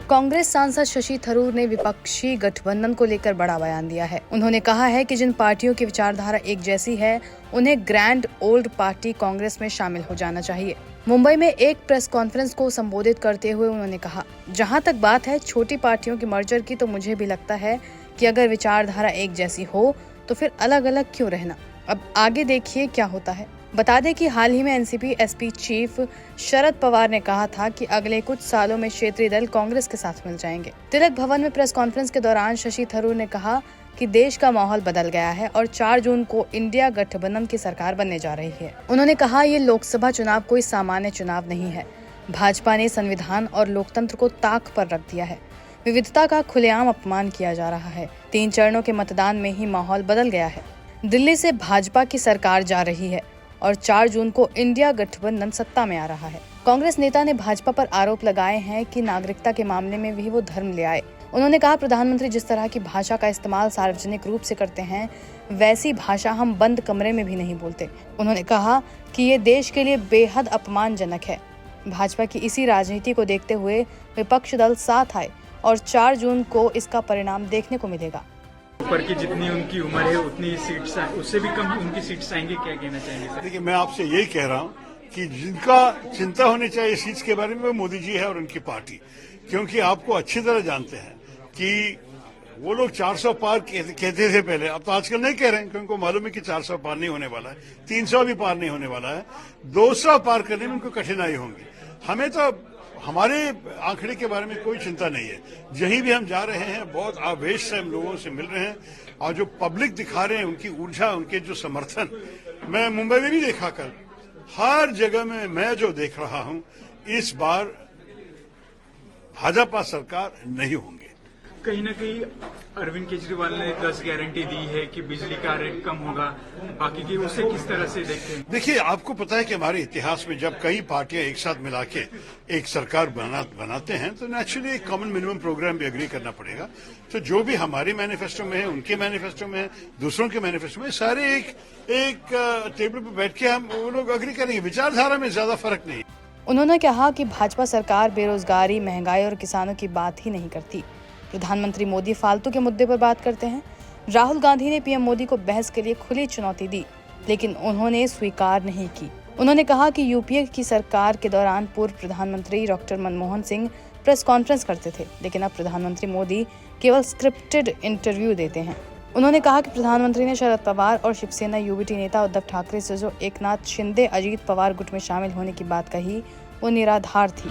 कांग्रेस सांसद शशि थरूर ने विपक्षी गठबंधन को लेकर बड़ा बयान दिया है। उन्होंने कहा है कि जिन पार्टियों की विचारधारा एक जैसी है, उन्हें ग्रैंड ओल्ड पार्टी कांग्रेस में शामिल हो जाना चाहिए। मुंबई में एक प्रेस कॉन्फ्रेंस को संबोधित करते हुए उन्होंने कहा, जहां तक बात है छोटी पार्टियों की मर्जर की, तो मुझे भी लगता है कि अगर विचारधारा एक जैसी हो तो फिर अलग अलग क्यों रहना। अब आगे देखिए क्या होता है। बता दें कि हाल ही में NCP SP chief Sharad Pawar ने कहा था कि अगले कुछ सालों में क्षेत्रीय दल कांग्रेस के साथ मिल जाएंगे। तिलक भवन में प्रेस कॉन्फ्रेंस के दौरान शशि थरूर ने कहा कि देश का माहौल बदल गया है और 4 जून को इंडिया गठबंधन की सरकार बनने जा रही है। उन्होंने कहा, ये लोकसभा चुनाव कोई सामान्य चुनाव नहीं है। भाजपा ने संविधान और लोकतंत्र को ताक पर रख दिया है। विविधता का खुलेआम अपमान किया जा रहा है। 3 चरणों के मतदान में ही माहौल बदल गया है। दिल्ली से भाजपा की सरकार जा रही है और 4 जून को इंडिया गठबंधन सत्ता में आ रहा है। कांग्रेस नेता ने भाजपा पर आरोप लगाए हैं कि नागरिकता के मामले में भी वो धर्म ले आए। उन्होंने कहा, प्रधानमंत्री जिस तरह की भाषा का इस्तेमाल सार्वजनिक रूप से करते हैं, वैसी भाषा हम बंद कमरे में भी नहीं बोलते। उन्होंने कहा कि ये देश के लिए बेहद अपमानजनक है। भाजपा की इसी राजनीति को देखते हुए विपक्ष दल साथ आए और 4 जून को इसका परिणाम देखने को मिलेगा। ऊपर की जितनी उनकी उम्र है उतनी सीट्स, उससे भी कम उनकी सीट्स आएंगे, क्या कहना चाहेंगे सर? देखिए, मैं आपसे यही कह रहा हूं कि जिनका चिंता होनी चाहिए सीट्स के बारे में वो मोदी जी है और उनकी पार्टी, क्योंकि आपको अच्छी तरह जानते हैं कि वो लोग 400 पार कहते थे पहले, अब तो आजकल नहीं कह रहे हैं, क्योंकि उनको मालूम है कि 400 पार नहीं होने वाला है, 300 भी पार नहीं होने वाला है, 200 पार करने में उनको कठिनाई होंगी। हमें तो हमारे आंकड़े के बारे में कोई चिंता नहीं है। जहीं भी हम जा रहे हैं बहुत आवेश से हम लोगों से मिल रहे हैं और जो पब्लिक दिखा रहे हैं उनकी ऊर्जा, उनके जो समर्थन, मैं मुंबई में भी देखा कल, हर जगह में मैं जो देख रहा हूं, इस बार भाजपा सरकार नहीं होंगे। कहीं ना कहीं अरविंद केजरीवाल ने 10 गारंटी दी है कि बिजली का रेट कम होगा, बाकी की उसे किस तरह से देखते हैं? देखिए, आपको पता है कि हमारे इतिहास में जब कई पार्टियां एक साथ मिला के एक सरकार बनाते हैं तो नेचुरली एक कॉमन मिनिमम प्रोग्राम भी एग्री करना पड़ेगा। तो जो भी हमारे मैनिफेस्टो में है, उनके मैनिफेस्टो में है, दूसरों के मैनिफेस्टो में, सारे एक टेबल पर बैठ के हम वो लोग एग्री करेंगे। विचारधारा में ज्यादा फर्क नहीं। उन्होंने कहा कि भाजपा सरकार बेरोजगारी, महंगाई और किसानों की बात ही नहीं करती। प्रधानमंत्री मोदी फालतू के मुद्दे पर बात करते हैं। राहुल गांधी ने पीएम मोदी को बहस के लिए खुली चुनौती दी, लेकिन उन्होंने स्वीकार नहीं की। उन्होंने कहा कि यूपीए की सरकार के दौरान पूर्व प्रधानमंत्री doctor Manmohan Singh press conference करते थे, लेकिन अब प्रधानमंत्री मोदी केवल स्क्रिप्टेड इंटरव्यू देते हैं। उन्होंने कहा कि प्रधानमंत्री ने शरद पवार और शिवसेना यूबीटी नेता उद्धव ठाकरे से जो एकनाथ शिंदे, अजीत पवार गुट में शामिल होने की बात कही, वो निराधार थी।